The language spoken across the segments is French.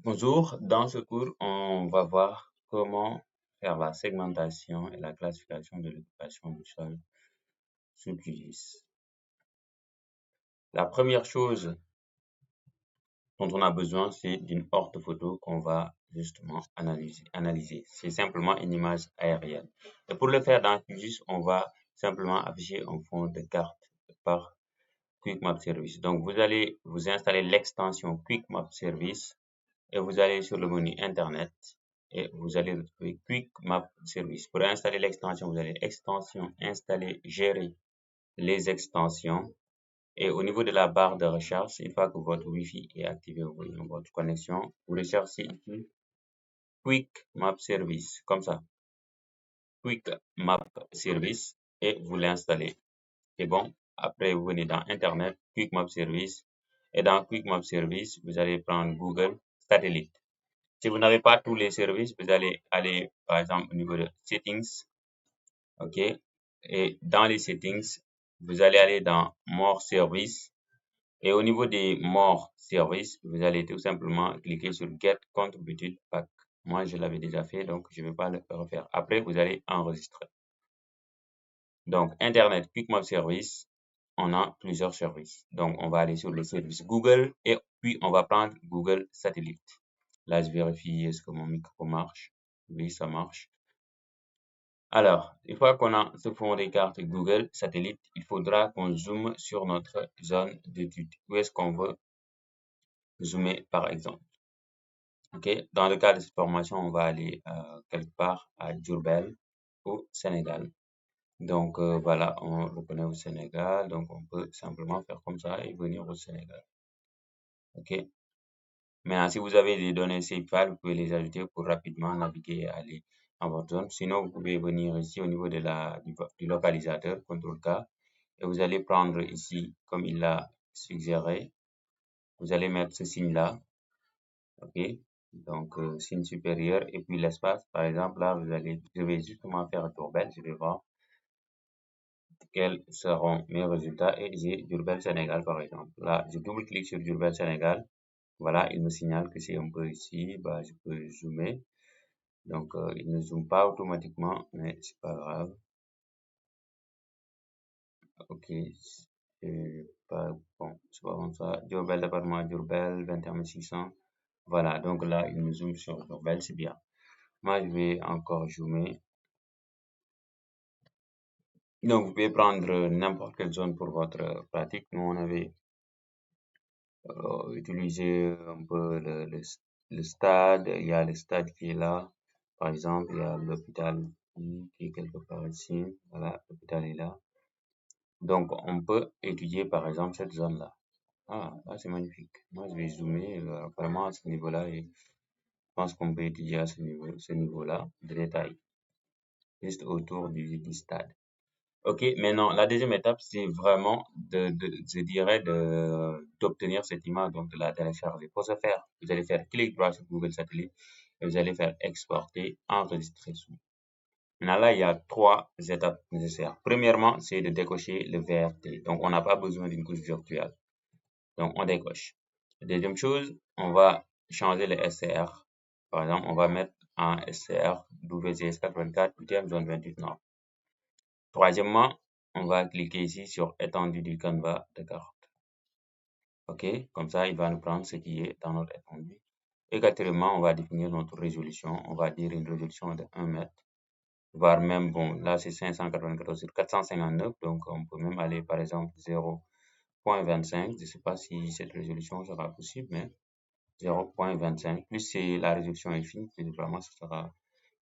Bonjour, dans ce cours, on va voir comment faire la segmentation et la classification de l'occupation du sol sous QGIS. La première chose dont on a besoin, c'est d'une orthophoto qu'on va justement analyser. C'est simplement une image aérienne. Et pour le faire dans QGIS, on va simplement afficher un fond de carte par Quick Map Service. Donc, vous allez vous installer l'extension Quick Map Service et vous allez sur le menu Internet et vous allez retrouver Quick Map Service. Pour installer l'extension, vous allez extension, installer, gérer les extensions. Et au niveau de la barre de recherche, une fois que votre Wi-Fi est activé, vous voyez votre connexion, vous recherchez ici Quick Map Service, comme ça. Quick Map Service et vous l'installez. C'est bon. Après, vous venez dans Internet, Quick Map Service. Et dans Quick Map Service, vous allez prendre Google Satellite. Si vous n'avez pas tous les services, vous allez aller, par exemple, au niveau de Settings, OK? Et dans les Settings, vous allez aller dans More Service. Et au niveau des More Service, vous allez tout simplement cliquer sur Get Contributed Pack. Moi, je l'avais déjà fait, donc je ne vais pas le refaire. Après, vous allez enregistrer. Donc, Internet Quick Map Service, on a plusieurs services. Donc, on va aller sur le service Google et puis on va prendre Google Satellite. Là, je vérifie est-ce que mon micro marche. Oui, ça marche. Alors, une fois qu'on a ce fond des cartes Google Satellite, il faudra qu'on zoome sur notre zone d'étude. Où est-ce qu'on veut zoomer, par exemple? OK. Dans le cas de cette formation, on va aller quelque part à Diourbel, au Sénégal. Donc, voilà, on reconnaît au Sénégal. Donc, on peut simplement faire comme ça et venir au Sénégal. OK. Maintenant, si vous avez des données CFA, vous pouvez les ajouter pour rapidement naviguer et aller en votre zone. Sinon, vous pouvez venir ici au niveau de du localisateur, CTRL-K, et vous allez prendre ici, comme il l'a suggéré, vous allez mettre ce signe-là, OK? Donc, signe supérieur, et puis l'espace, par exemple, là, je vais justement faire un tourbel, je vais voir quels seront mes résultats, et j'ai Diourbel Sénégal, par exemple. Là, je double-clique sur Diourbel Sénégal. Voilà, il me signale que c'est un peu ici, bah, je peux zoomer. Donc, il ne zoome pas automatiquement, mais c'est pas grave. Ok, c'est pas bon, c'est pas bon ça. Diourbel, département Diourbel, 21 600. Voilà, donc là, il me zoome sur Diourbel, c'est bien. Moi, je vais encore zoomer. Donc, vous pouvez prendre n'importe quelle zone pour votre pratique. Nous, on avait utilisé un peu le stade. Il y a le stade qui est là. Par exemple, il y a l'hôpital qui est quelque part ici. Voilà, l'hôpital est là. Donc, on peut étudier par exemple cette zone-là. Ah, là, c'est magnifique. Moi, je vais zoomer vraiment à ce niveau-là et je pense qu'on peut étudier à ce niveau-là de détail, juste autour du stade. Ok, maintenant, la deuxième étape, c'est vraiment je dirais, d'obtenir cette image, donc de la télécharger. Pour ce faire, vous allez faire clic droit sur Google Satellite et vous allez faire exporter, enregistrer sous. Maintenant, là, il y a trois étapes nécessaires. Premièrement, c'est de décocher le VRT. Donc, on n'a pas besoin d'une couche virtuelle. Donc, on décoche. Deuxième chose, on va changer le SCR. Par exemple, on va mettre un SCR WGS84, 8e zone 28 Nord. Troisièmement, on va cliquer ici sur étendue du canevas de carte. OK, comme ça, il va nous prendre ce qui est dans notre étendue. Et quatrièmement, on va définir notre résolution. On va dire une résolution de 1 mètre. Voire même, bon, là, c'est 594 sur 459. Donc, on peut même aller, par exemple, 0.25. Je ne sais pas si cette résolution sera possible, mais 0.25. Plus c'est la résolution est fine, plus vraiment, ça sera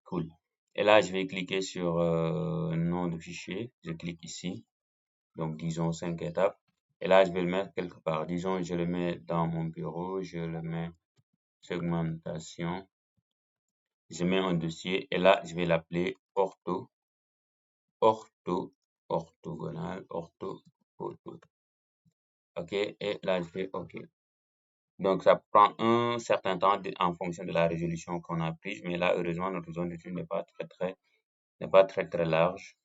cool. Et là, je vais cliquer sur nom de fichier. Je clique ici. Donc, disons 5 étapes. Et là, je vais le mettre quelque part. Disons, je le mets dans mon bureau. Je le mets segmentation. Je mets un dossier. Et là, je vais l'appeler orthogonal, orthophoto. OK. Et là, je fais OK. Donc, ça prend un certain temps en fonction de la résolution qu'on a prise. Mais là, heureusement, notre zone d'étude n'est pas très large.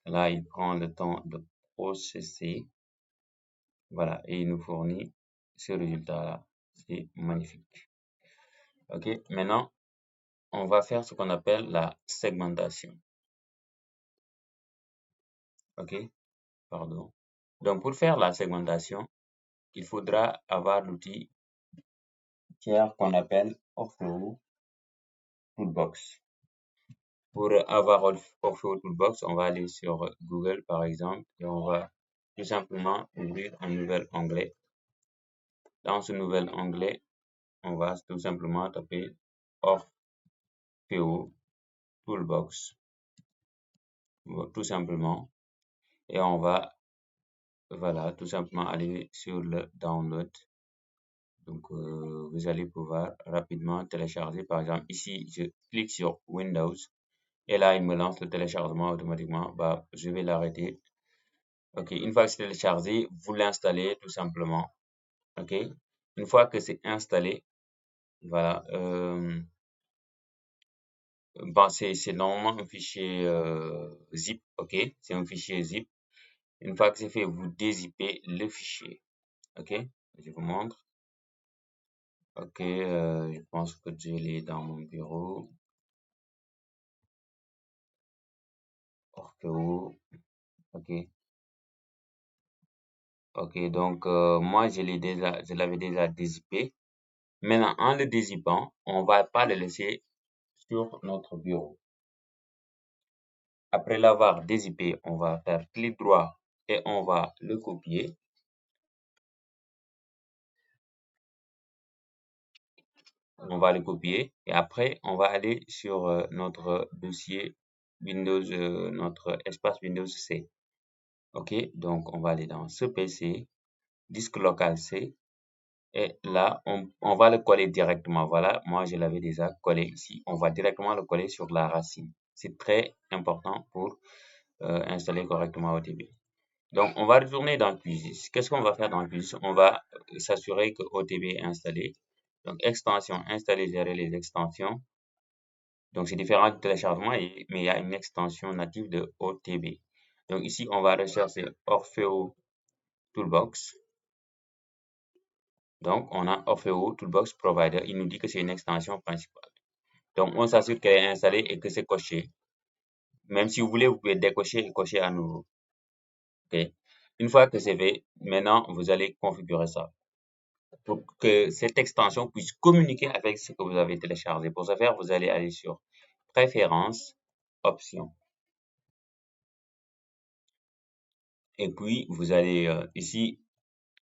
Là, il prend le temps de processer. Voilà. Et il nous fournit ce résultat-là. C'est magnifique. OK, maintenant, on va faire ce qu'on appelle la segmentation. OK, pardon. Donc, pour faire la segmentation, il faudra avoir l'outil tiers qu'on appelle Orfeo Toolbox. Pour avoir Orfeo Toolbox, on va aller sur Google, par exemple, et on va tout simplement ouvrir un nouvel onglet. Dans ce nouvel onglet, on va tout simplement taper Orfeo Toolbox, tout simplement, et on va, voilà, tout simplement aller sur le download. Donc, vous allez pouvoir rapidement télécharger. Par exemple, ici, je clique sur Windows et là, il me lance le téléchargement automatiquement. Bah, je vais l'arrêter. OK, une fois que c'est téléchargé, vous l'installez tout simplement. OK, une fois que c'est installé, voilà. Bon, c'est normalement un fichier zip. OK, c'est un fichier zip. Une fois que c'est fait, vous dézippez le fichier. OK, je vous montre. OK, je pense que je l'ai dans mon bureau. Orfeo. OK. OK, donc moi je l'avais déjà dézippé. Maintenant, en le dézippant, on va pas le laisser sur notre bureau. Après l'avoir dézippé, on va faire clic droit et on va le copier. On va le copier et après on va aller sur notre dossier Windows, notre espace Windows C. OK, donc on va aller dans ce PC, disque local C. Et là, on va le coller directement. Voilà, moi je l'avais déjà collé ici. On va directement le coller sur la racine. C'est très important pour installer correctement OTB. Donc, on va retourner dans QGIS. Qu'est-ce qu'on va faire dans QGIS? On va s'assurer que OTB est installé. Donc, extension, installer, gérer les extensions. Donc, c'est différent du téléchargement, mais il y a une extension native de OTB. Donc, ici, on va rechercher Orfeo Toolbox. Donc, on a Orfeo Toolbox Provider. Il nous dit que c'est une extension principale. Donc, on s'assure qu'elle est installée et que c'est coché. Même si vous voulez, vous pouvez décocher et cocher à nouveau. OK. Une fois que c'est fait, maintenant, vous allez configurer ça pour que cette extension puisse communiquer avec ce que vous avez téléchargé. Pour ce faire, vous allez aller sur Préférences, Options. Et puis, vous allez ici,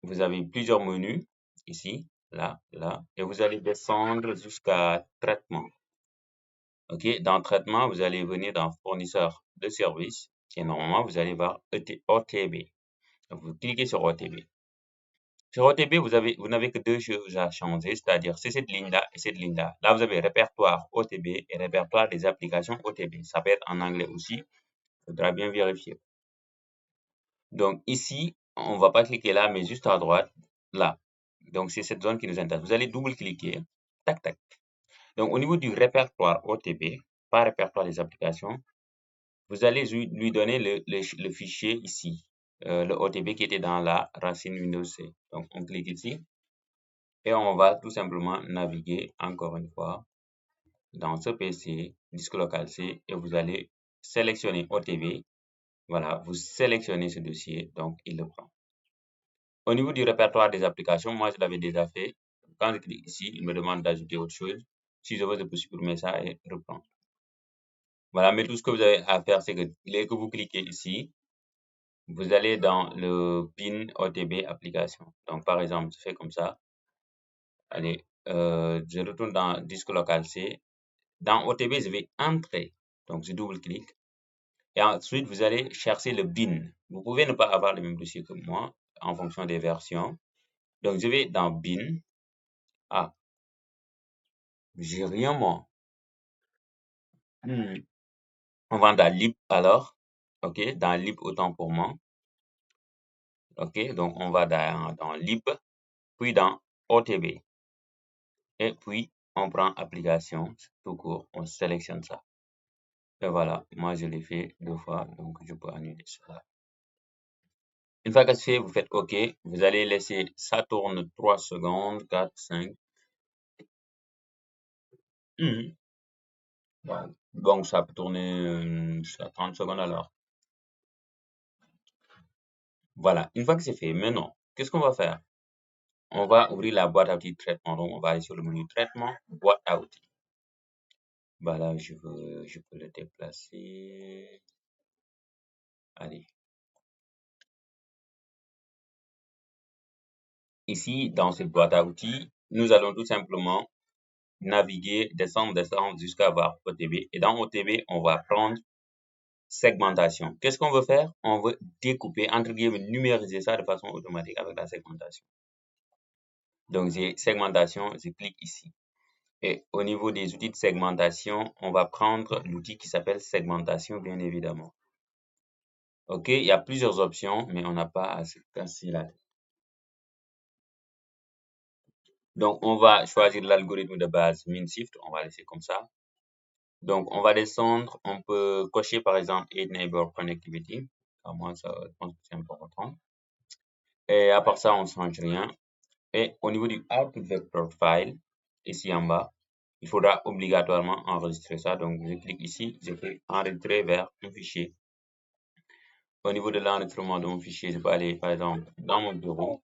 vous avez plusieurs menus, ici, là, là, et vous allez descendre jusqu'à Traitement. OK, dans Traitement, vous allez venir dans Fournisseur de services et normalement, vous allez voir OTB. Donc, vous cliquez sur OTB. Sur OTB, vous n'avez que deux choses à changer, c'est-à-dire c'est cette ligne-là et cette ligne-là. Là, vous avez répertoire OTB et répertoire des applications OTB. Ça peut être en anglais aussi, il faudra bien vérifier. Donc ici, on ne va pas cliquer là, mais juste à droite, là. Donc c'est cette zone qui nous intéresse. Vous allez double-cliquer, tac, tac. Donc au niveau du répertoire OTB, pas répertoire des applications, vous allez lui donner le fichier ici, le OTB qui était dans la racine Windows C. Donc on clique ici. Et on va tout simplement naviguer encore une fois dans ce PC, disque local C, et vous allez sélectionner OTB. Voilà, vous sélectionnez ce dossier, donc il le prend. Au niveau du répertoire des applications, moi je l'avais déjà fait. Quand je clique ici, il me demande d'ajouter autre chose. Si je veux, je peux supprimer ça et reprendre. Voilà, mais tout ce que vous avez à faire, c'est que dès que vous cliquez ici, vous allez dans le bin OTB application. Donc par exemple, je fais comme ça. Allez, je retourne dans disque local C. Dans OTB, je vais entrer. Donc, je double-clique. Et ensuite, vous allez chercher le bin. Vous pouvez ne pas avoir le même dossier que moi en fonction des versions. Donc, je vais dans bin. Ah, j'ai rien moi. On va dans lib alors. OK, dans lib autant pour moi. OK, donc on va dans lib, puis dans OTB. Et puis, on prend application tout court. On sélectionne ça. Et voilà, moi je l'ai fait 2 fois, donc je peux annuler cela. Une fois que c'est fait, vous faites OK. Vous allez laisser ça tourne 3 secondes, 4, 5. Mhm. Voilà. Donc, ça peut tourner jusqu'à 30 secondes alors. Voilà. Une fois que c'est fait, maintenant, qu'est-ce qu'on va faire? On va ouvrir la boîte à outils de traitement. Donc, on va aller sur le menu traitement, boîte à outils. Voilà, je peux le déplacer. Allez. Ici, dans cette boîte à outils, nous allons tout simplement naviguer, descendre jusqu'à voir OTB. Et dans OTB, on va prendre segmentation. Qu'est-ce qu'on veut faire? On veut découper, entre guillemets, numériser ça de façon automatique avec la segmentation. Donc, j'ai segmentation, je clique ici. Et au niveau des outils de segmentation, on va prendre l'outil qui s'appelle segmentation, bien évidemment. OK, il y a plusieurs options, mais on n'a pas à se casser la tête. Donc, on va choisir l'algorithme de base MinShift, on va laisser comme ça. Donc, on va descendre, on peut cocher par exemple Aid Neighbor Connectivity. À moi, ça, je pense que c'est important. Et à part ça, on ne change rien. Et au niveau du Output Vector File, ici en bas, il faudra obligatoirement enregistrer ça. Donc, je clique ici, je fais enregistrer vers un fichier. Au niveau de l'enregistrement de mon fichier, je peux aller par exemple dans mon bureau.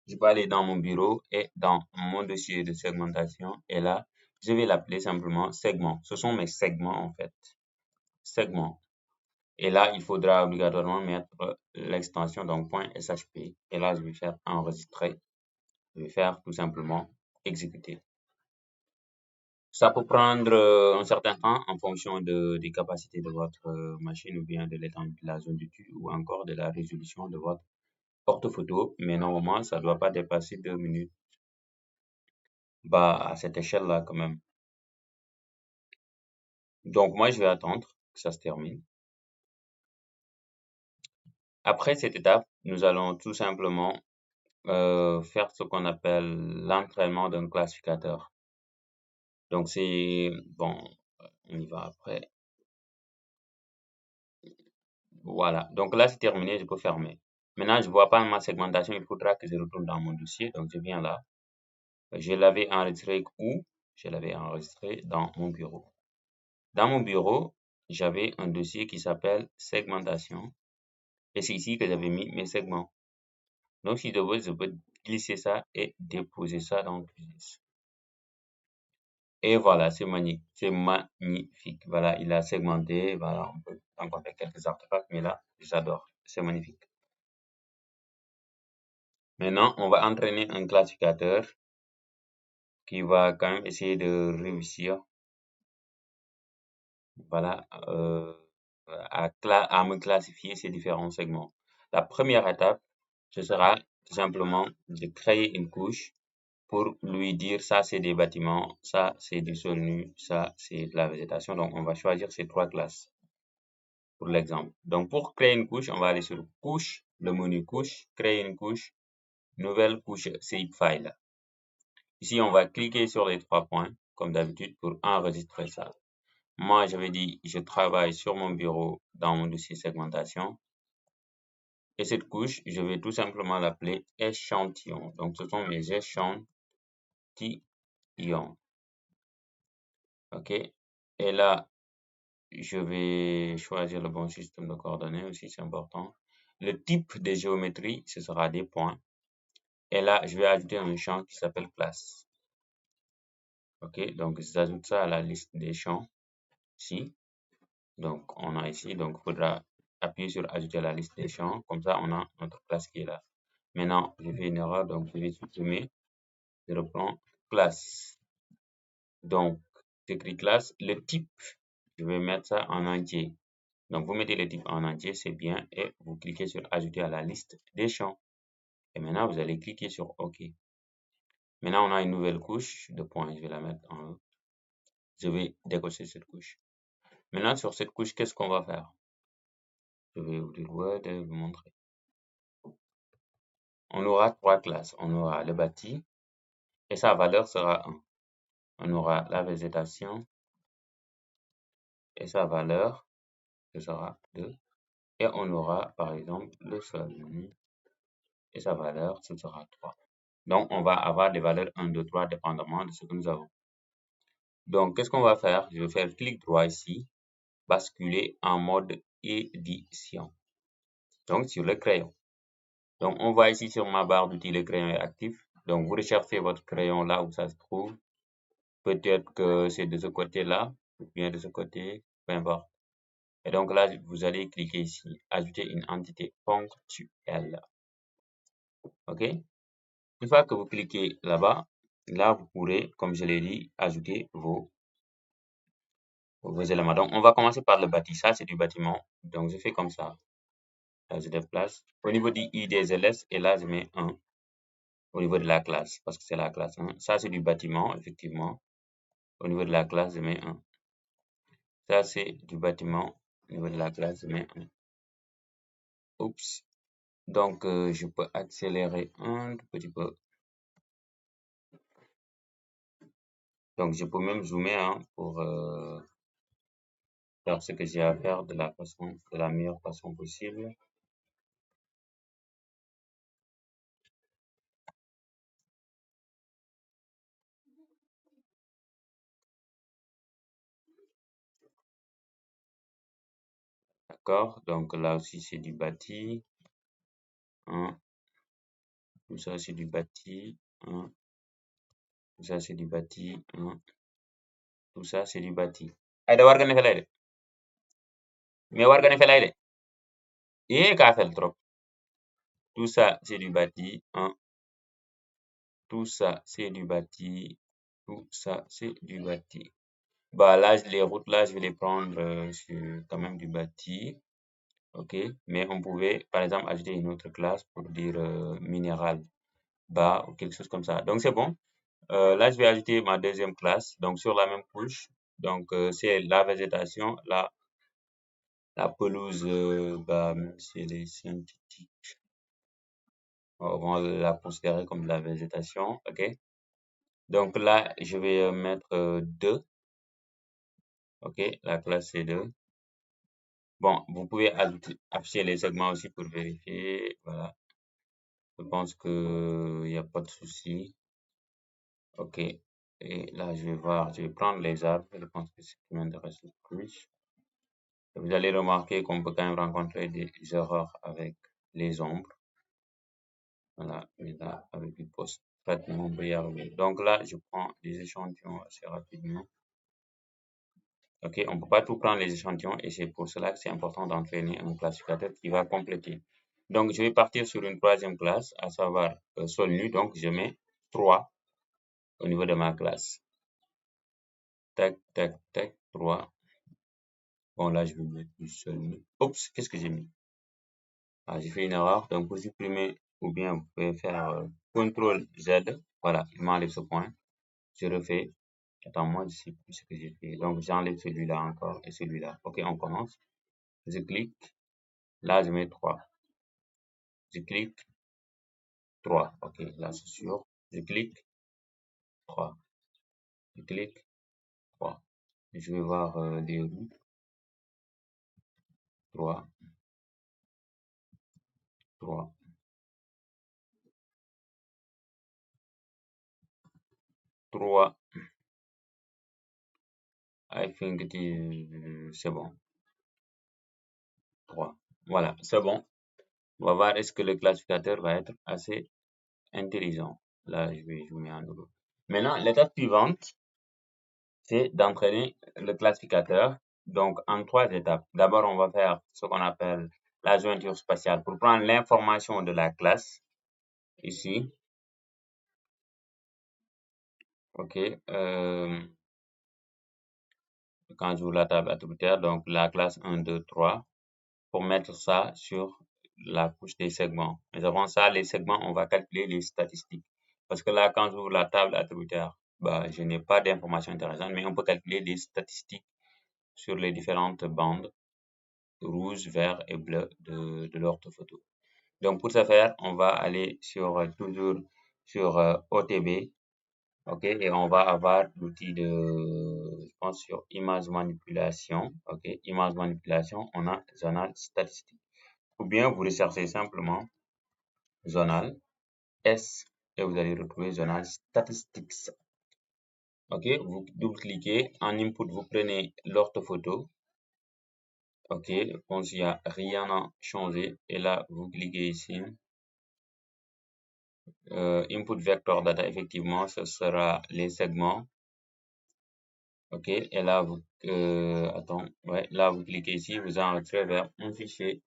Je peux aller dans mon bureau et dans mon dossier de segmentation. Et là, je vais l'appeler simplement segment. Ce sont mes segments en fait. Segment. Et là, il faudra obligatoirement mettre l'extension donc .shp. Et là, je vais faire enregistrer. Je vais faire tout simplement exécuter. Ça peut prendre un certain temps en fonction des capacités de votre machine ou bien de l'étendue de la zone d'étude ou encore de la résolution de votre porte-photo. Mais normalement, ça ne doit pas dépasser 2 minutes. Bah, à cette échelle-là quand même. Donc, moi, je vais attendre que ça se termine. Après cette étape, nous allons tout simplement faire ce qu'on appelle l'entraînement d'un classificateur. Donc, c'est bon, on y va après. Voilà. Donc là, c'est terminé, je peux fermer. Maintenant, je ne vois pas ma segmentation, il faudra que je retourne dans mon dossier. Donc, je viens là. Je l'avais enregistré où? Je l'avais enregistré dans mon bureau. Dans mon bureau, j'avais un dossier qui s'appelle segmentation. Et c'est ici que j'avais mis mes segments. Donc, si je peux glisser ça et déposer ça dans QGIS. Et voilà, c'est magnifique. C'est magnifique. Voilà, il a segmenté. Voilà, on peut encore faire quelques artefacts, mais là, j'adore. C'est magnifique. Maintenant, on va entraîner un classificateur qui va quand même essayer de réussir, voilà, à me classifier ces différents segments. La première étape, ce sera tout simplement de créer une couche pour lui dire ça c'est des bâtiments, ça c'est du sol nu, ça c'est de la végétation. Donc on va choisir ces trois classes pour l'exemple. Donc pour créer une couche, on va aller sur couche, le menu couche, créer une couche, nouvelle couche zip file. Ici on va cliquer sur les trois points comme d'habitude pour enregistrer ça. Moi j'avais dit je travaille sur mon bureau dans mon dossier segmentation. Et cette couche, je vais tout simplement l'appeler échantillon. Donc ce sont mes échantillons. OK? Et là, je vais choisir le bon système de coordonnées aussi, c'est important. Le type de géométrie, ce sera des points. Et là, je vais ajouter un champ qui s'appelle classe. OK? Donc, j'ajoute ça à la liste des champs ici. Donc, on a ici, donc il faudra appuyer sur ajouter à la liste des champs. Comme ça, on a notre classe qui est là. Maintenant, je fais une erreur, donc je vais supprimer. Je reprends classe. Donc, j'écris classe. Le type, je vais mettre ça en entier. Donc, vous mettez le type en entier, c'est bien, et vous cliquez sur ajouter à la liste des champs. Et maintenant, vous allez cliquer sur OK. Maintenant, on a une nouvelle couche de points. Je vais la mettre en haut. Je vais décocher cette couche. Maintenant, sur cette couche, qu'est-ce qu'on va faire? Je vais ouvrir Word et vous montrer. On aura trois classes. On aura le bâti et sa valeur sera 1. On aura la végétation et sa valeur, ce sera 2. Et on aura, par exemple, le sol et sa valeur, ce sera 3. Donc, on va avoir des valeurs 1, 2, 3, dépendamment de ce que nous avons. Donc, qu'est-ce qu'on va faire? Je vais faire clic droit ici, basculer en mode édition. Donc, sur le crayon. Donc, on voit ici sur ma barre d'outils, le crayon est actif. Donc, vous recherchez votre crayon là où ça se trouve. Peut-être que c'est de ce côté-là, ou bien de ce côté, peu importe. Et donc là, vous allez cliquer ici, ajouter une entité ponctuelle. OK? Une fois que vous cliquez là-bas, là, vous pourrez, comme je l'ai dit, ajouter vos éléments. Donc, on va commencer par le bâti. Ça, c'est du bâtiment. Donc, je fais comme ça. Là, je déplace. Au niveau du I des LS, et là, je mets 1 au niveau de la classe, parce que c'est la classe 1. Ça, c'est du bâtiment, effectivement. Au niveau de la classe, je mets 1. Ça, c'est du bâtiment. Au niveau de la classe, je mets 1. Oups. Donc, je peux accélérer un tout petit peu. Donc, je peux même zoomer hein, pour faire ce que j'ai à faire de la meilleure façon possible. D'accord? Donc, là aussi, c'est du bâti. Hein. Tout ça, c'est du bâti. Hein. Tout ça, c'est du bâti. Hein. Tout ça, c'est du bâti. Aïda warga ne felay de. Mais warga ne felay de. Ka fel trop. Tout ça, c'est du bâti. Hein. Tout ça, c'est du bâti. Tout ça, c'est du bâti. Bah là, les routes, là, je vais les prendre sur quand même du bâti. OK. Mais on pouvait, par exemple, ajouter une autre classe pour dire minéral bas ou quelque chose comme ça. Donc, c'est bon. Là, je vais ajouter ma deuxième classe. Donc, sur la même couche. Donc, c'est la végétation. La pelouse, bah, même si elle est synthétique, on va la considérer comme de la végétation. OK. Donc, là, je vais mettre 2. OK. La classe, c'est 2. Bon, vous pouvez afficher les segments aussi pour vérifier. Voilà. Je pense que il n'y a pas de souci. OK. Et là, je vais prendre les arbres. Je pense que c'est ce qui m'intéresse le plus. Et vous allez remarquer qu'on peut quand même rencontrer des erreurs avec les ombres. Voilà. Et là, avec du post-traitement, on peut y arriver. Donc là, je prends des échantillons assez rapidement. OK. On ne peut pas tout prendre les échantillons et c'est pour cela que c'est important d'entraîner un classificateur qui va compléter. Donc, je vais partir sur une troisième classe, à savoir sol nu. Donc, je mets 3 au niveau de ma classe. Tac, tac, tac, 3. Bon, là, je vais mettre du sol nu. Oups, qu'est-ce que j'ai mis? Ah, j'ai fait une erreur. Donc, pour supprimer, ou bien vous pouvez faire CTRL Z. Voilà, il m'enlève ce point. Je refais. Attends, moi, je sais plus ce que j'ai fait. Donc, j'enlève celui-là encore et celui-là. OK, on commence. Je clique. Là, je mets 3. Je clique. 3. OK, là, c'est sûr. Je clique. 3. Je clique. 3. Je vais voir les roues. 3. 3. 3. I think it is... C'est bon. 3. Voilà, c'est bon. On va voir est-ce que le classificateur va être assez intelligent. Là, je vais jouer en nouveau. Maintenant, l'étape suivante, c'est d'entraîner le classificateur. Donc, en 3 étapes. D'abord, on va faire ce qu'on appelle la jointure spatiale pour prendre l'information de la classe. Ici. OK. Quand j'ouvre la table attributaire, donc la classe 1, 2, 3, pour mettre ça sur la couche des segments. Mais avant ça, les segments, on va calculer les statistiques. Parce que là, quand j'ouvre la table attributaire, bah, je n'ai pas d'informations intéressantes, mais on peut calculer des statistiques sur les différentes bandes rouge, vert et bleu de l'orthophoto. Donc, pour ce faire, on va aller toujours sur OTB. OK, et on va avoir l'outil de, je pense, sur image manipulation. OK, image manipulation, on a zonal statistique. Ou bien vous recherchez simplement zonal et vous allez retrouver Zonal Statistics. Ok, vous double-cliquez. En input, vous prenez l'orthophoto. Ok, bon, il n'y a rien à changer. Et là, vous cliquez ici. Input vector data, effectivement, ce sera les segments. Ok, et là, vous, ouais, là, vous cliquez ici, vous entrez vers un fichier.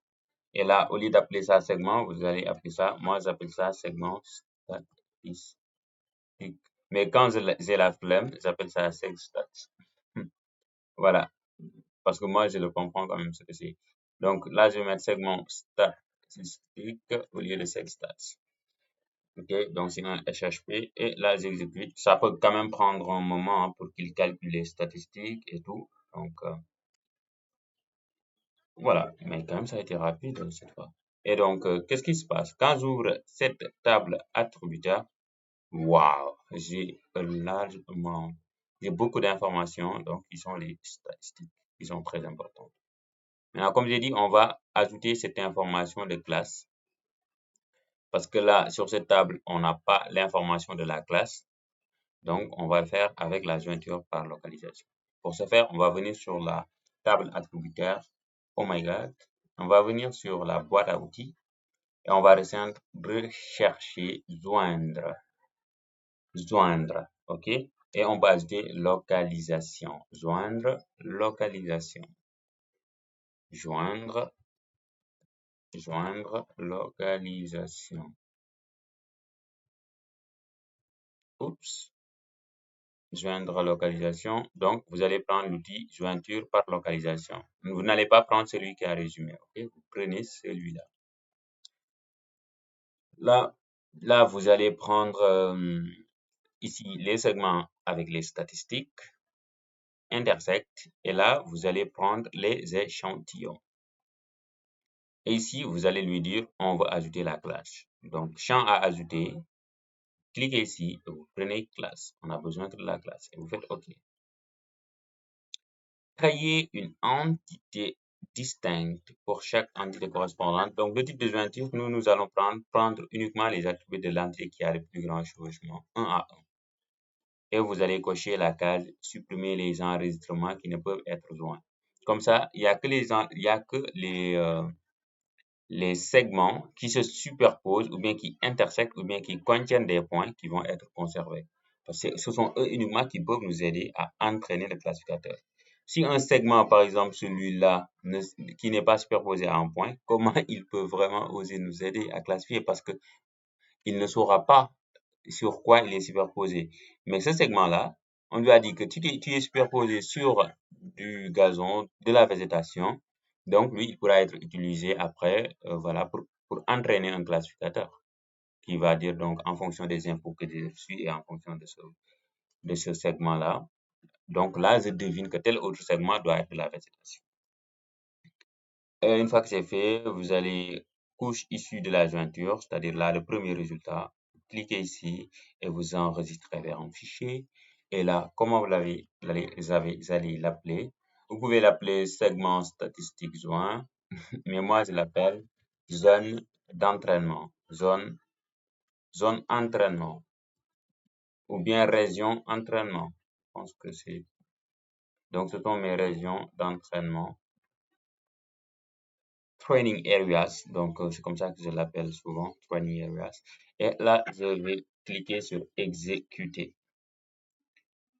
Et là, au lieu d'appeler ça segment, vous allez appeler ça, moi, j'appelle ça segment statistique. Mais quand j'ai la flemme, j'appelle ça segstat. Voilà. Parce que moi, je le comprends quand même ce que c'est. Donc là, je vais mettre segment statistique au lieu de segstats. Ok, donc c'est un HHP et là, j'exécute. Ça peut quand même prendre un moment pour qu'il calcule les statistiques et tout. Donc voilà, mais quand même, ça a été rapide cette fois. Et donc, qu'est-ce qui se passe? Quand j'ouvre cette table attributaire, waouh, j'ai beaucoup d'informations, donc qui sont les statistiques, qui sont très importantes. Maintenant, comme j'ai dit, on va ajouter cette information de classe. Parce que là, sur cette table, on n'a pas l'information de la classe. Donc, on va le faire avec la jointure par localisation. Pour ce faire, on va venir sur la table attributaire. Oh my God. On va venir sur la boîte à outils et on va rechercher joindre. Joindre. OK? Et on va ajouter localisation. Joindre, localisation. Joindre, joindre, localisation. Oups. Joindre localisation. Donc, vous allez prendre l'outil jointure par localisation. Vous n'allez pas prendre celui qui a résumé. OK? Vous prenez celui-là. Là, vous allez prendre ici les segments avec les statistiques, intersect, et là, vous allez prendre les échantillons. Et ici, vous allez lui dire, on va ajouter la classe. Donc, champ à ajouter, cliquez ici, et vous prenez classe. On a besoin de la classe et vous faites OK. Créer une entité distincte pour chaque entité correspondante. Donc, le type de jointure, nous allons prendre uniquement les attributs de l'entité qui a le plus grand chevauchement, 1 à 1. Et vous allez cocher la case supprimer les enregistrements qui ne peuvent être joints. Comme ça, il n'y a que les segments qui se superposent ou bien qui intersectent ou bien qui contiennent des points qui vont être conservés. Parce que ce sont eux uniquement qui peuvent nous aider à entraîner le classificateur. Si un segment, par exemple celui-là, qui n'est pas superposé à un point, comment il peut vraiment oser nous aider à classifier? Parce que il ne saura pas sur quoi il est superposé. Mais ce segment-là, on lui a dit que tu es superposé sur du gazon, de la végétation. Donc, lui, il pourra être utilisé après, voilà, pour entraîner un classificateur qui va dire donc en fonction des infos que j'ai reçues et en fonction de ce segment-là. Donc là, je devine que tel autre segment doit être de la végétation. Et une fois que c'est fait, vous allez couche issue de la jointure, c'est-à-dire là, le premier résultat. Cliquez ici et vous enregistrez vers un fichier. Et là, comment vous allez l'appeler? Vous pouvez l'appeler segment statistique joint, mais moi, je l'appelle zone d'entraînement, zone entraînement, ou bien région entraînement. Je pense que c'est. Donc, ce sont mes régions d'entraînement. Training areas, donc c'est comme ça que je l'appelle souvent, training areas. Et là, je vais cliquer sur exécuter.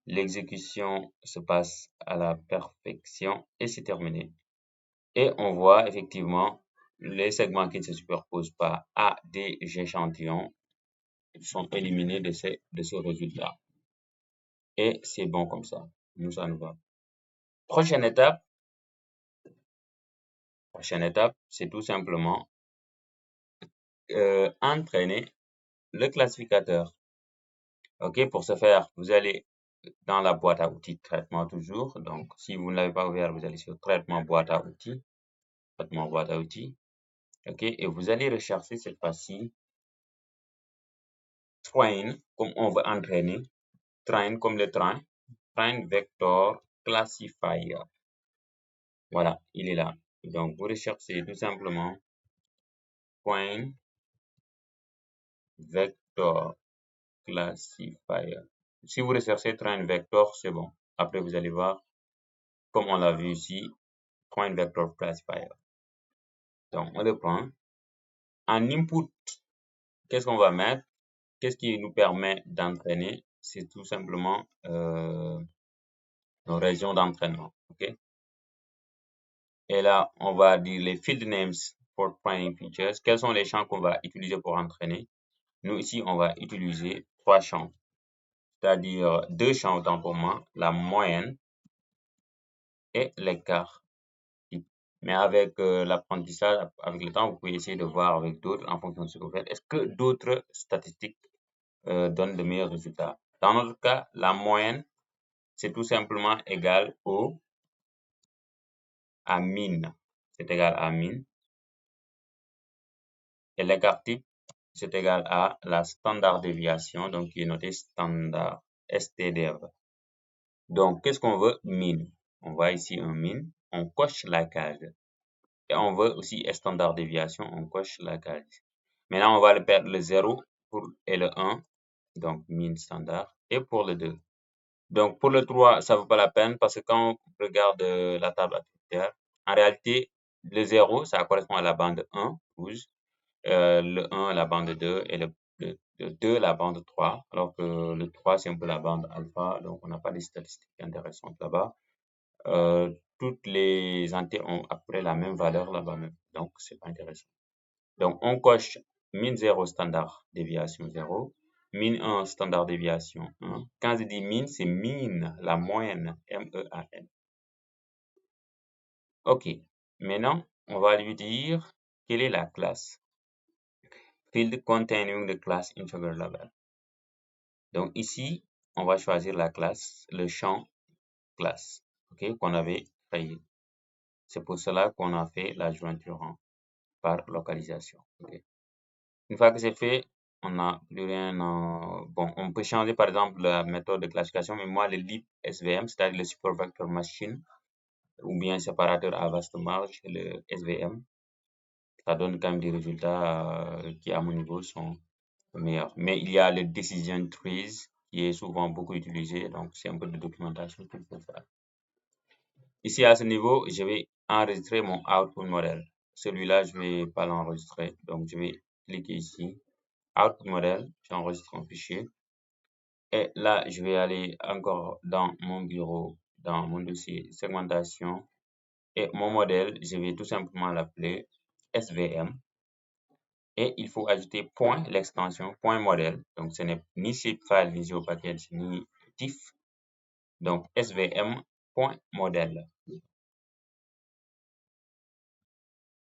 L'exécution se passe à la perfection et c'est terminé. Et on voit effectivement les segments qui ne se superposent pas à des échantillons sont éliminés de ce résultat. Et c'est bon comme ça. Nous, ça nous va. Prochaine étape, c'est tout simplement entraîner le classificateur. OK, pour ce faire, vous allez dans la boîte à outils traitement toujours. Donc, si vous ne l'avez pas ouvert, vous allez sur traitement boîte à outils. Traitement boîte à outils. OK, et vous allez rechercher cette fois-ci train, comme on veut entraîner. Train comme le train. Train vector classifier. Voilà, il est là. Donc, vous recherchez tout simplement train vector classifier. Si vous recherchez train vector, c'est bon. Après, vous allez voir, comme on l'a vu ici, train vector classifier. Donc, on le prend. En input, qu'est-ce qu'on va mettre? Qu'est-ce qui nous permet d'entraîner? C'est tout simplement nos régions d'entraînement. OK? Et là, on va dire les field names for training features. Quels sont les champs qu'on va utiliser pour entraîner? Nous, ici, on va utiliser 3 champs, c'est-à-dire 2 champs autant pour moi, la moyenne et l'écart. Mais avec l'apprentissage, avec le temps, vous pouvez essayer de voir avec d'autres en fonction de ce que vous faites. Est-ce que d'autres statistiques donnent de meilleurs résultats? Dans notre cas, la moyenne, c'est tout simplement égal à min. C'est égal à min. Et l'écart type, c'est égal à la standard déviation, donc qui est noté standard STDV. Donc, qu'est-ce qu'on veut? Min. On voit ici un min, on coche la case. Et on veut aussi standard déviation, on coche la case. Maintenant, on va le perdre le 0 et le 1, donc min standard, et pour le 2. Donc, pour le 3, ça ne vaut pas la peine parce que quand on regarde la table attributaire, en réalité, le 0, ça correspond à la bande 1, rouge, le 1, la bande 2, et le 2, la bande 3, alors que le 3, c'est un peu la bande alpha, donc on n'a pas de statistiques intéressantes là-bas. Toutes les entités ont à peu près la même valeur là-bas même, donc c'est pas intéressant. Donc, on coche min 0 standard déviation 0, min 1 standard déviation 1. Quand je dis min, c'est min, la moyenne, M-E-A-N. OK. Maintenant, on va lui dire quelle est la classe. Field containing the class integer level. Donc ici, on va choisir la classe, le champ classe, OK, qu'on avait créé. C'est pour cela qu'on a fait la jointure par localisation. Okay. Une fois que c'est fait, on n'a plus rien. Bon, on peut changer par exemple la méthode de classification, mais moi, le lib SVM, c'est-à-dire le support vector machine, ou bien séparateur à vaste marge, le SVM, ça donne quand même des résultats qui, à mon niveau, sont meilleurs. Mais il y a le decision trees qui est souvent beaucoup utilisé, donc c'est un peu de documentation qu'il faut faire. Ici, à ce niveau, je vais enregistrer mon output model. Celui-là, je vais pas l'enregistrer, donc je vais cliquer ici. Output model, j'enregistre un fichier. Et là, je vais aller encore dans mon bureau, dans mon dossier segmentation. Et mon modèle, je vais tout simplement l'appeler SVM. Et il faut ajouter point, l'extension, point modèle. Donc, ce n'est ni shapefile, ni geopackage, ni TIFF. Donc, SVM.modèle.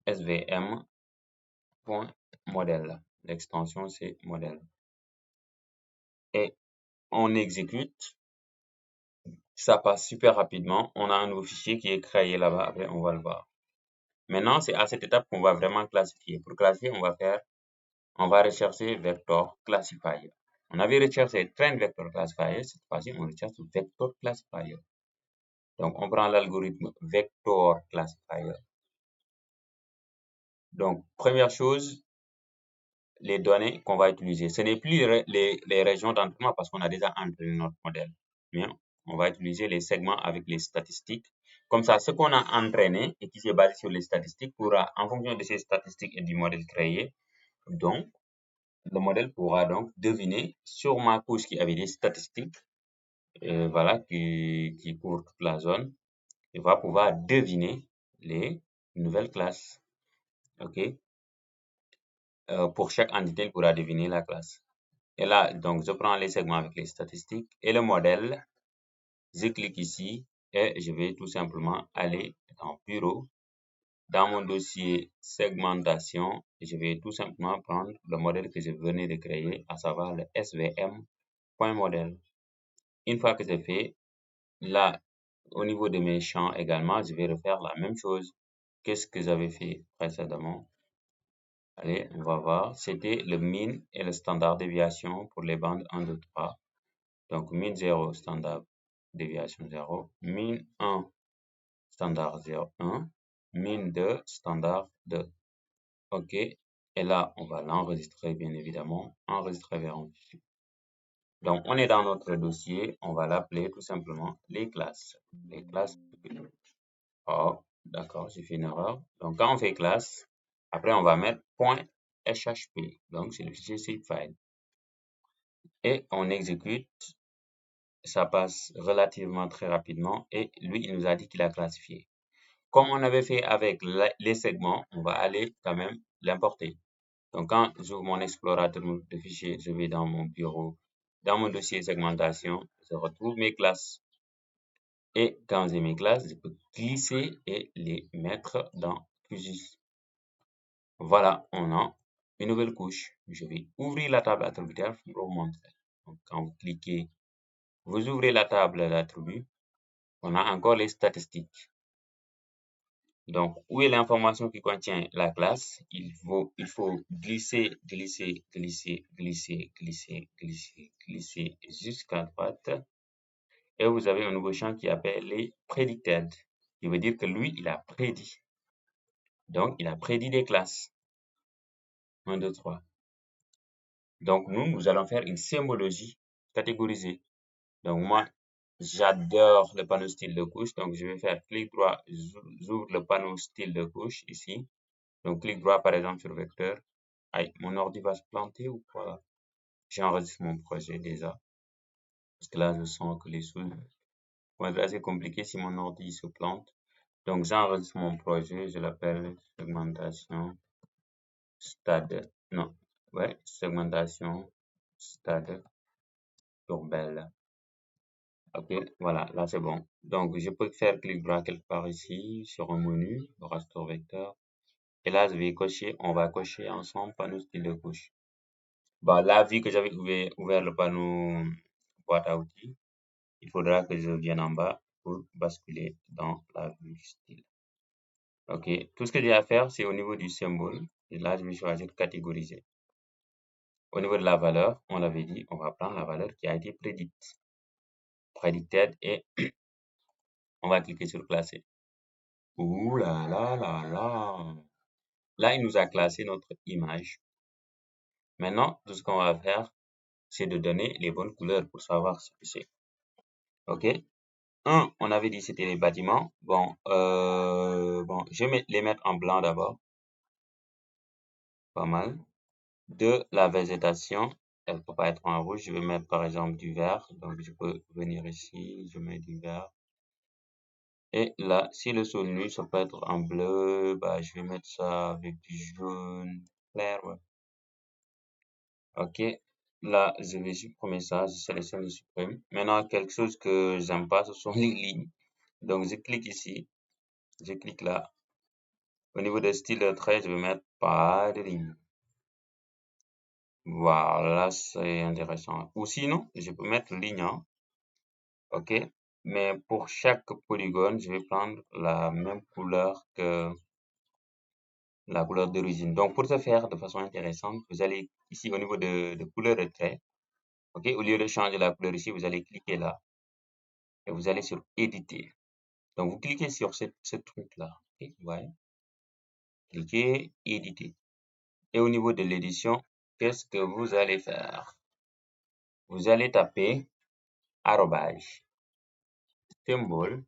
SVM.modèle. L'extension, c'est modèle. Et on exécute. Ça passe super rapidement. On a un nouveau fichier qui est créé là-bas. Après, on va le voir. Maintenant, c'est à cette étape qu'on va vraiment classifier. Pour classifier, on va rechercher vector classifier. On avait recherché train vector classifier. Cette fois-ci, on recherche vector classifier. Donc, on prend l'algorithme vector classifier. Donc, première chose, les données qu'on va utiliser. Ce n'est plus les régions d'entraînement parce qu'on a déjà entraîné notre modèle. Mais on va utiliser les segments avec les statistiques. Comme ça, ce qu'on a entraîné et qui se base sur les statistiques pourra, en fonction de ces statistiques et du modèle créé, donc, le modèle pourra donc deviner sur ma couche qui avait des statistiques, voilà, qui court toute la zone, il va pouvoir deviner les nouvelles classes. OK? Pour chaque entité, il pourra deviner la classe. Et là, donc, je prends les segments avec les statistiques et le modèle. Je clique ici et je vais tout simplement aller dans Bureau. Dans mon dossier segmentation, je vais tout simplement prendre le modèle que je venais de créer, à savoir le svm.modèle. Une fois que c'est fait, là, au niveau de mes champs également, je vais refaire la même chose que ce que j'avais fait précédemment. Allez, on va voir. C'était le min et le standard déviation pour les bandes 1, 2, 3. Donc, min 0, standard déviation 0. Min 1, standard 0, 1. Min 2, standard 2. OK. Et là, on va l'enregistrer, bien évidemment. Enregistrer vers un fichier. Donc, on est dans notre dossier, on va l'appeler tout simplement les classes. Les classes. Oh, d'accord, j'ai fait une erreur. Donc, quand on fait classe, après, on va mettre .shp. Donc, c'est le fichier zip file. Et on exécute, ça passe relativement très rapidement. Et lui, il nous a dit qu'il a classifié. Comme on avait fait avec les segments, on va aller quand même l'importer. Donc, quand j'ouvre mon explorateur de fichiers, je vais dans mon bureau, dans mon dossier segmentation, je retrouve mes classes. Et quand j'ai mes classes, je peux glisser et les mettre dans QGIS. Voilà, on a une nouvelle couche. Je vais ouvrir la table attributaire pour vous montrer. Donc, quand vous cliquez, vous ouvrez la table d'attributs, on a encore les statistiques. Donc, où est l'information qui contient la classe? Il faut glisser, glisser, glisser, glisser, glisser, glisser, glisser jusqu'à droite. Et vous avez un nouveau champ qui est appelé predicted. Qui veut dire que lui, il a prédit. Donc, il a prédit des classes. 1, 2, 3. Donc, nous allons faire une symbologie catégorisée. Donc, moi, j'adore le panneau style de couche. Donc, je vais faire clic droit, j'ouvre le panneau style de couche ici. Donc, clic droit, par exemple, sur vecteur. Aïe, mon ordi va se planter ou quoi? J'enregistre mon projet déjà. Parce que là, je sens que les choses vont être assez compliquées si mon ordi se plante. Donc, j'enregistre mon projet. Je l'appelle segmentation stade. Non, ouais, segmentation stade urbaine. Ok, voilà, là c'est bon. Donc, je peux faire clic droit quelque part ici sur un menu, le raster vecteur. Et là, je vais cocher, on va cocher ensemble panneau style de couche. Bah, là, vu que j'avais ouvert le panneau boîte à outils, il faudra que je vienne en bas pour basculer dans la vue style. Ok, tout ce que j'ai à faire, c'est au niveau du symbole. Et là, je vais choisir catégoriser. Au niveau de la valeur, on l'avait dit, on va prendre la valeur qui a été prédite. Predicted et on va cliquer sur classer. Ouh là là là là. Là, il nous a classé notre image. Maintenant, tout ce qu'on va faire, c'est de donner les bonnes couleurs pour savoir ce que c'est. Ok? On avait dit c'était les bâtiments. Bon, je vais les mettre en blanc d'abord. Pas mal. 2, la végétation. Elle ne peut pas être en rouge. Je vais mettre par exemple du vert. Donc, je peux venir ici. Je mets du vert. Et là, si le sol nu, ça peut être en bleu. Bah, je vais mettre ça avec du jaune clair. Ouais. Ok. Là, je vais supprimer ça. Je sélectionne, je supprime. Maintenant, quelque chose que j'aime pas, ce sont les lignes. Donc, je clique ici. Je clique là. Au niveau des styles de trait, je vais mettre pas de ligne. Voilà, c'est intéressant. Ou sinon, je peux mettre ligne, hein, ok? Mais pour chaque polygone, je vais prendre la même couleur que la couleur d'origine. Donc, pour ce faire de façon intéressante, vous allez ici au niveau de couleur de trait, ok? Au lieu de changer la couleur ici, vous allez cliquer là et vous allez sur éditer. Donc, vous cliquez sur ce truc-là, ok? Ouais. Cliquez, éditer. Et au niveau de l'édition, qu'est-ce que vous allez faire? Vous allez taper arrobase, symbole,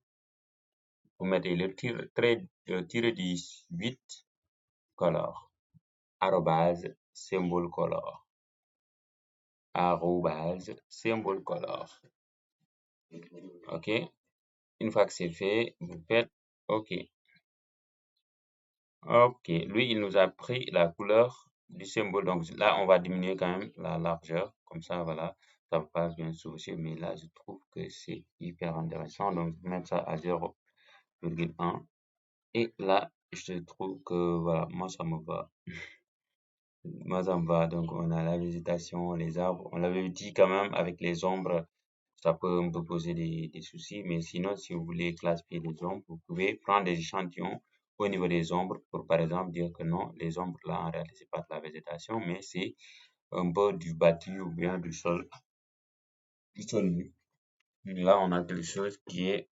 vous mettez le tiré 18 color, arrobase, symbole color, arrobase, symbole color. Ok, une fois que c'est fait, vous faites OK. Ok, lui, il nous a pris la couleur du symbole. Donc là, on va diminuer quand même la largeur. Comme ça, voilà, ça passe bien sûr aussi. Mais là, je trouve que c'est hyper intéressant. Donc, je vais mettre ça à 0,1. Et là, je trouve que, voilà, moi, ça me va. Moi, ça me va. Donc, on a la végétation, les arbres. On l'avait dit quand même, avec les ombres, ça peut un peu poser des soucis. Mais sinon, si vous voulez classifier les ombres, vous pouvez prendre des échantillons au niveau des ombres pour, par exemple, dire que non, les ombres là, en réalité, c'est pas de la végétation, mais c'est un peu du bâti ou bien du sol nu. Là, on a quelque chose qui est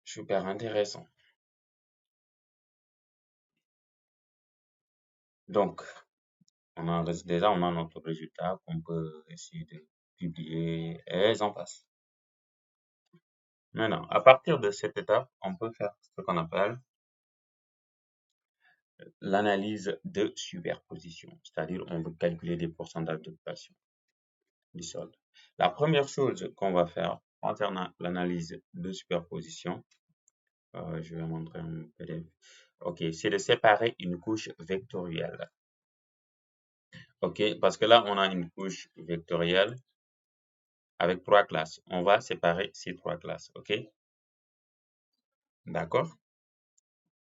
super intéressant. Donc, déjà, on a notre résultat qu'on peut essayer de publier et j'en passe. Maintenant, à partir de cette étape, on peut faire ce qu'on appelle l'analyse de superposition, c'est-à-dire on veut calculer des pourcentages d'occupation du sol. La première chose qu'on va faire concernant l'analyse de superposition, je vais montrer un PDF. Ok, c'est de séparer une couche vectorielle. Ok, parce que là, on a une couche vectorielle avec 3 classes. On va séparer ces 3 classes. Ok, d'accord?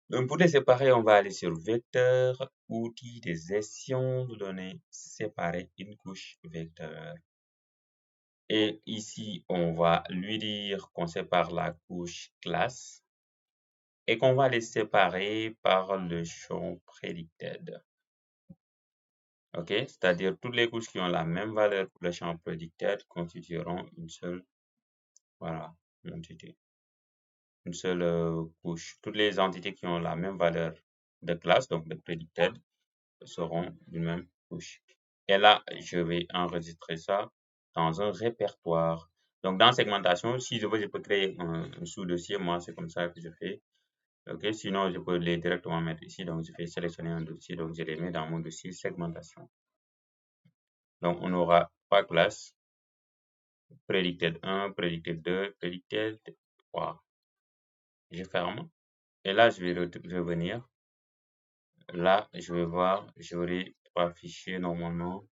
Donc, pour les séparer, on va aller sur vecteur, outils de gestion de données, séparer une couche vecteur. Et ici, on va lui dire qu'on sépare la couche classe et qu'on va les séparer par le champ predicted. OK? C'est-à-dire toutes les couches qui ont la même valeur pour le champ predicted constitueront une seule, voilà, entité. Une seule couche. Toutes les entités qui ont la même valeur de classe, donc de predicted, seront d'une même couche. Et là, je vais enregistrer ça dans un répertoire. Donc, dans segmentation, si je veux, je peux créer un sous-dossier. Moi, c'est comme ça que je fais. OK, sinon, je peux les directement mettre ici. Donc, je fais sélectionner un dossier. Donc, je les mets dans mon dossier segmentation. Donc, on aura 3 classes. Predicted 1, predicted 2, predicted 3. Je ferme. Et là, je vais revenir. Là, je vais voir, j'aurai 3 fichiers normalement.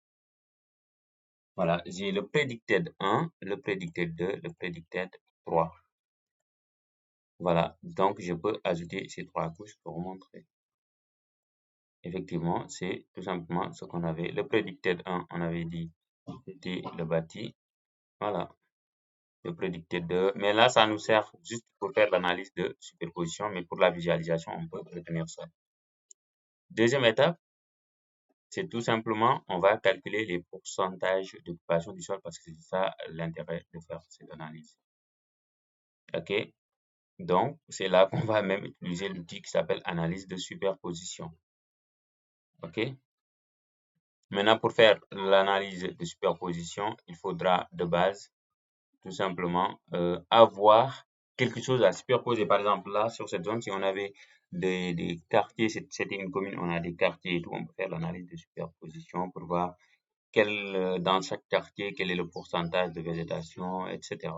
Voilà, j'ai le predicted 1, le predicted 2, le predicted 3. Voilà, donc je peux ajouter ces 3 couches pour vous montrer. Effectivement, c'est tout simplement ce qu'on avait. Le predicted 1, on avait dit, c'était le bâti. Voilà, le predicted 2. Mais là, ça nous sert juste pour faire l'analyse de superposition, mais pour la visualisation, on peut retenir ça. Deuxième étape, c'est tout simplement, on va calculer les pourcentages d'occupation du sol parce que c'est ça l'intérêt de faire cette analyse. OK? Donc, c'est là qu'on va même utiliser l'outil qui s'appelle analyse de superposition. OK? Maintenant, pour faire l'analyse de superposition, il faudra de base tout simplement avoir quelque chose à superposer. Par exemple, là, sur cette zone, si on avait des quartiers, c'était une commune, on a des quartiers et tout, on peut faire l'analyse de superposition pour voir dans chaque quartier, quel est le pourcentage de végétation, etc.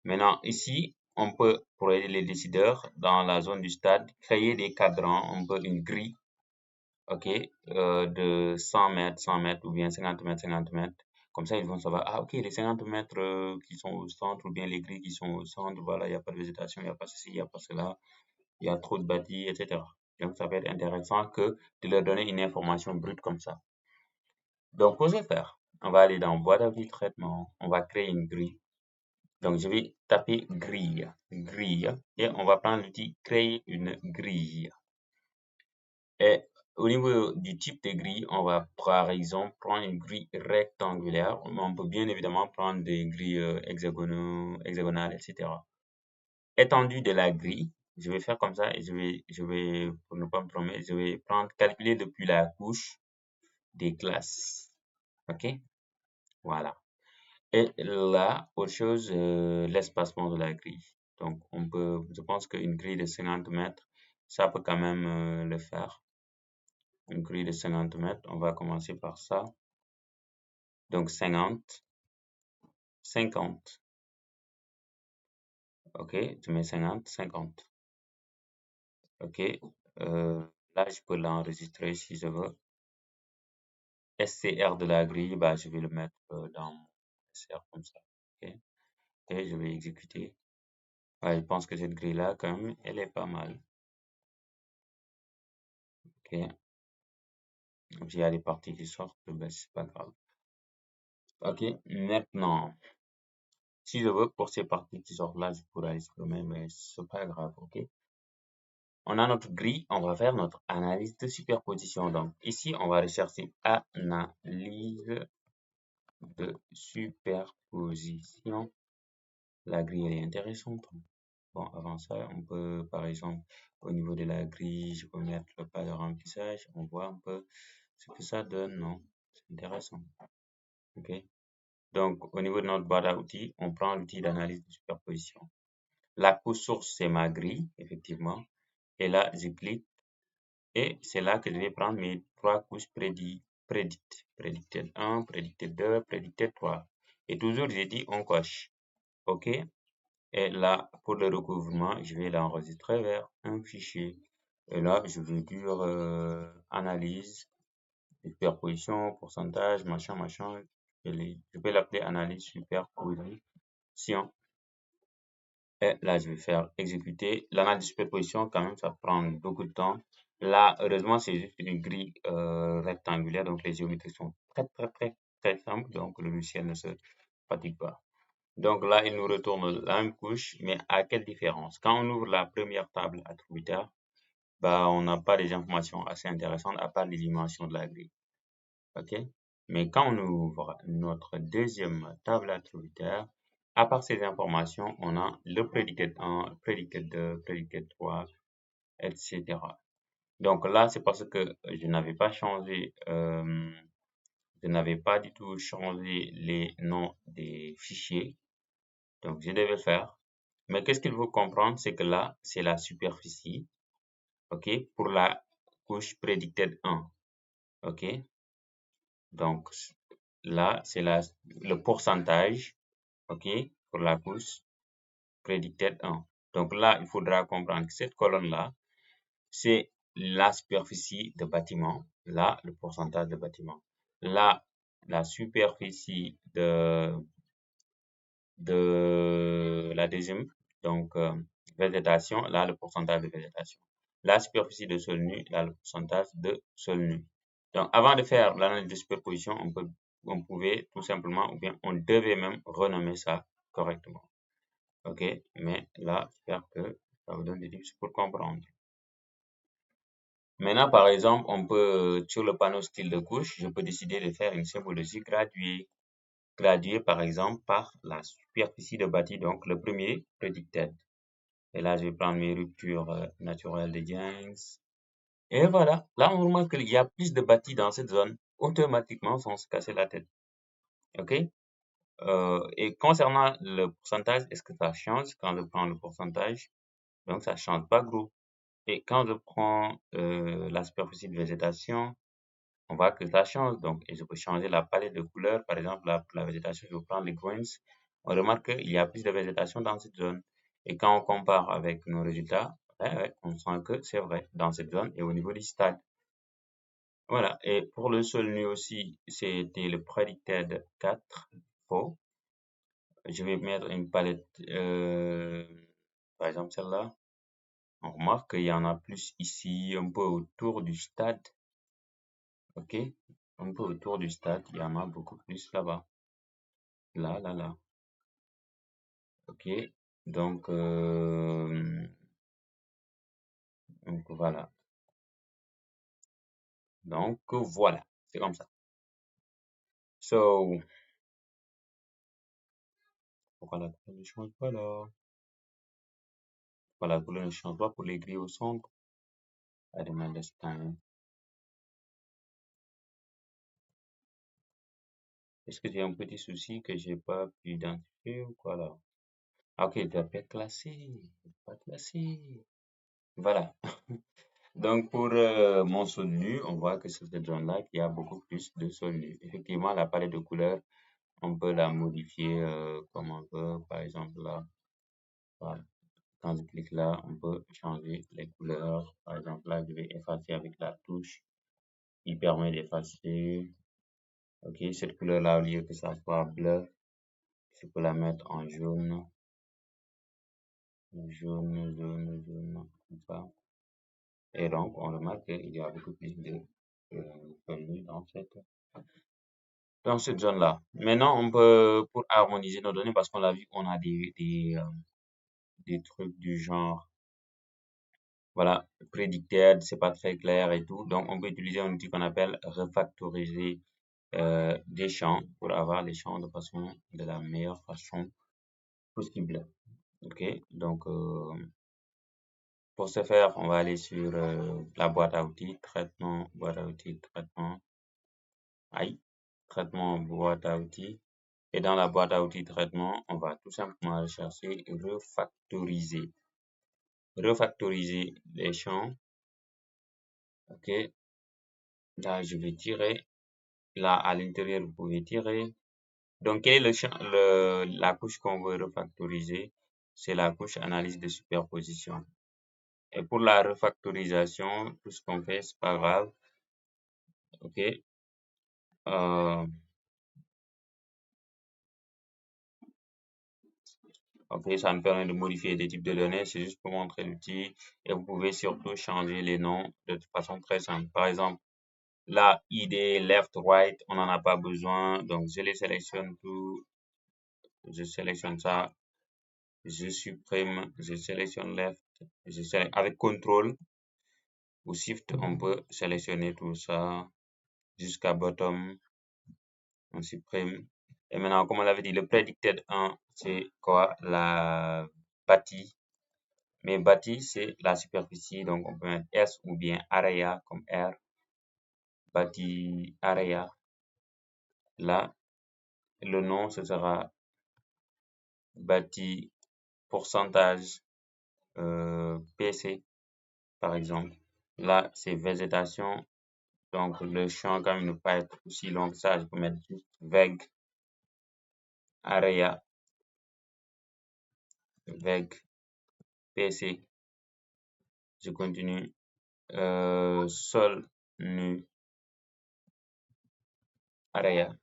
Maintenant, ici, on peut, pour aider les décideurs, dans la zone du stade, créer des cadrans, on peut une grille, ok, de 100 mètres, 100 mètres, ou bien 50 mètres, 50 mètres. Comme ça, ils vont savoir, ah, ok, les 50 mètres qui sont au centre, ou bien les grilles qui sont au centre, voilà, il n'y a pas de végétation, il n'y a pas ceci, il n'y a pas cela, il y a trop de bâtis, etc. Donc, ça peut être intéressant que de leur donner une information brute comme ça. Donc, pour ce faire, on va aller dans boîte à outils traitement, on va créer une grille. Donc, je vais taper grille, et on va prendre l'outil créer une grille. Et au niveau du type de grille, on va par exemple prendre une grille rectangulaire, mais on peut bien évidemment prendre des grilles hexagonales, etc. Étendue de la grille, je vais faire comme ça et je vais, pour ne pas me tromper, je vais prendre calculer depuis la couche des classes. OK? Voilà. Et là, autre chose, l'espacement de la grille. Donc, je pense qu'une grille de 50 mètres, ça peut quand même le faire. Une grille de 50 mètres, on va commencer par ça. Donc, 50, 50. OK, je mets 50, 50. OK, là, je peux l'enregistrer si je veux. SCR de la grille, bah, je vais le mettre dans mon SCR comme ça. OK, et je vais exécuter. Ouais, je pense que cette grille-là, quand même, elle est pas mal. OK. Il y a des parties qui sortent, ben c'est pas grave. OK, maintenant, si je veux, pour ces parties qui sortent là, je pourrais exprimer, mais c'est pas grave, OK. On a notre grille, on va faire notre analyse de superposition. Donc, ici, on va rechercher analyse de superposition. La grille, elle est intéressante. Bon, avant ça, on peut, par exemple, au niveau de la grille, je peux mettre le pas de remplissage. On voit un peu ce que ça donne, non. C'est intéressant. OK. Donc, au niveau de notre boîte à outils, on prend l'outil d'analyse de superposition. La couche source, c'est ma grille, effectivement. Et là, je clique et c'est là que je vais prendre mes trois couches prédites. Predicted 1, predicted 2, predicted 3. Et toujours, j'ai dit on coche. OK. Et là, pour le recouvrement, je vais l'enregistrer vers un fichier. Et là, je vais dire analyse, superposition, pourcentage, machin, machin. Je peux l'appeler analyse superposition. Et là, je vais faire exécuter. L'analyse de superposition, quand même, ça prend beaucoup de temps. Là, heureusement, c'est juste une grille rectangulaire, donc les géométries sont très simples, donc le logiciel ne se fatigue pas. Donc là, il nous retourne la même couche, mais à quelle différence? Quand on ouvre la première table attributaire, bah, on n'a pas des informations assez intéressantes à part les dimensions de la grille. OK? Mais quand on ouvre notre deuxième table attributaire, à part ces informations, on a le predicate 1, predicate 2, predicate 3, etc. Donc là, c'est parce que je n'avais pas changé, je n'avais pas du tout changé les noms des fichiers. Donc, je devais le faire. Mais qu'est-ce qu'il faut comprendre, c'est que là, c'est la superficie, OK, pour la couche predicted 1, OK. Donc, là, c'est le pourcentage, OK, pour la couche predicted 1. Donc là, il faudra comprendre que cette colonne-là, c'est la superficie de bâtiment. Là, le pourcentage de bâtiment. Là, la superficie de la deuxième, donc végétation, là, le pourcentage de végétation. La superficie de sol nu, là, le pourcentage de sol nu. Donc, avant de faire l'analyse de superposition, on pouvait tout simplement, ou bien on devait même renommer ça correctement. OK? Mais là, j'espère que ça vous donne des tips pour comprendre. Maintenant, par exemple, on peut, sur le panneau style de couche, je peux décider de faire une symbologie graduée. Graduée, par exemple, par la superficie de bâti, donc le premier predicted. Et là, je vais prendre mes ruptures naturelles de Jennings. Et voilà, là, on remarque qu'il y a plus de bâti dans cette zone, automatiquement, sans se casser la tête. OK? Et concernant le pourcentage, est-ce que ça change quand je prends le pourcentage? Donc, ça change pas gros. Et quand je prends la superficie de végétation, on voit que ça change. Donc, et je peux changer la palette de couleurs. Par exemple, la végétation, je vais prendre les greens. On remarque qu'il y a plus de végétation dans cette zone. Et quand on compare avec nos résultats, on sent que c'est vrai dans cette zone et au niveau du stade. Voilà. Et pour le sol nu aussi, c'était le predicted 4 faux. Je vais mettre une palette, par exemple celle-là. On remarque qu'il y en a plus ici, un peu autour du stade. OK? Un peu autour du stade, il y en a beaucoup plus là-bas. Là. OK? Donc, voilà. Donc, voilà. C'est comme ça. So, pourquoi la couleur ne change pas là? Pourquoi la couleur ne change pas pour les grilles au centre? I don't understand. Est-ce que j'ai un petit souci que j'ai pas pu identifier ou quoi là? Ah, ok, il doit pas être classé. Pas classé. Voilà. Donc, pour mon sol nu, on voit que sur cette zone-là, il y a beaucoup plus de sol nu. Effectivement, la palette de couleurs, on peut la modifier comme on veut. Par exemple, là, voilà. Quand je clique là, on peut changer les couleurs. Par exemple, là, je vais effacer avec la touche qui permet d'effacer. Ok, cette couleur-là, au lieu que ça soit bleu, je peux la mettre en jaune. Jaune, comme ça. Et donc, on remarque qu'il y a beaucoup plus de contenu dans cette zone-là. Maintenant, on peut, pour harmoniser nos données, parce qu'on l'a vu, on a des trucs du genre, voilà, predicted, c'est pas très clair et tout. Donc, on peut utiliser un outil qu'on appelle refactoriser des champs pour avoir les champs de la meilleure façon possible. OK? Donc, pour ce faire, on va aller sur la boîte à outils, traitement, boîte à outils, traitement. Aïe, traitement boîte à outils. Et dans la boîte à outils traitement, on va tout simplement rechercher refactoriser. Refactoriser les champs. OK. Là, je vais tirer. Là, à l'intérieur, vous pouvez tirer. Donc, quel est la couche qu'on veut refactoriser? C'est la couche analyse de superposition. Et pour la refactorisation, tout ce qu'on fait, c'est pas grave. OK. Euh, OK, ça nous permet de modifier des types de données. C'est juste pour montrer l'outil. Et vous pouvez surtout changer les noms de façon très simple. Par exemple, là, ID, left, right, on n'en a pas besoin. Donc, je les sélectionne tout. Je sélectionne ça. Je supprime. Je sélectionne left. Avec contrôle ou shift, on peut sélectionner tout ça jusqu'à bottom. On supprime. Et maintenant, comme on l'avait dit, le predicted 1, c'est quoi? La bâtie. Mais bâti, c'est la superficie. Donc, on peut mettre S ou bien area comme R. Bâti area. Là, le nom, ce sera bâti pourcentage PC, par exemple. Là, c'est végétation. Donc, le champ, quand même, ne peut pas être aussi long que ça. Je peux mettre juste veg area, veg PC. Je continue. Sol nu area,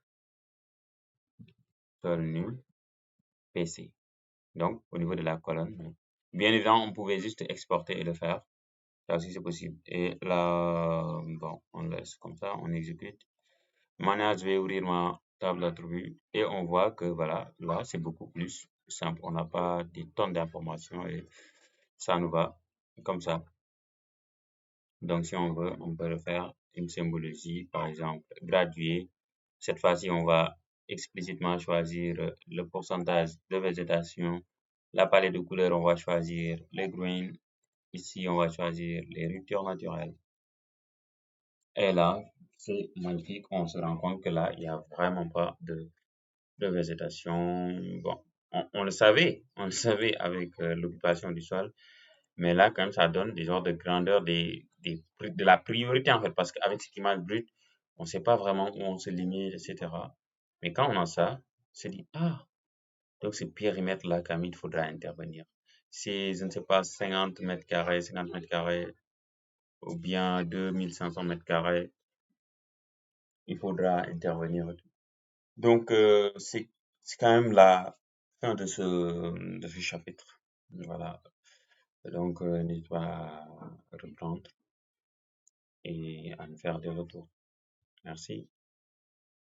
sol nu PC. Donc, au niveau de la colonne. Bien évidemment, on pouvait juste exporter et le faire. Ça aussi, c'est possible. Et là, bon, on laisse comme ça, on exécute. Maintenant, je vais ouvrir ma table d'attributs et on voit que voilà, là, c'est beaucoup plus simple. On n'a pas des tonnes d'informations et ça nous va comme ça. Donc, si on veut, on peut refaire une symbologie, par exemple, graduée. Cette fois-ci, on va explicitement choisir le pourcentage de végétation. La palette de couleurs, on va choisir les green. Ici, on va choisir les ruptures naturelles. Et là, c'est magnifique. On se rend compte que là, il n'y a vraiment pas de végétation. Bon, on le savait. On le savait avec l'occupation du sol. Mais là, quand même, ça donne des ordres de grandeur de la priorité, en fait. Parce qu'avec cette image brute, on ne sait pas vraiment où on se limite, etc. Mais quand on a ça, on se dit, ah, donc ce périmètre-là, quand même, il faudra intervenir. Si, je ne sais pas, 50 mètres carrés, 50 mètres carrés, ou bien 2500 mètres carrés, il faudra intervenir. Donc, c'est quand même la fin de ce chapitre. Voilà. Donc, n'hésite pas à reprendre et à me faire des retours. Merci.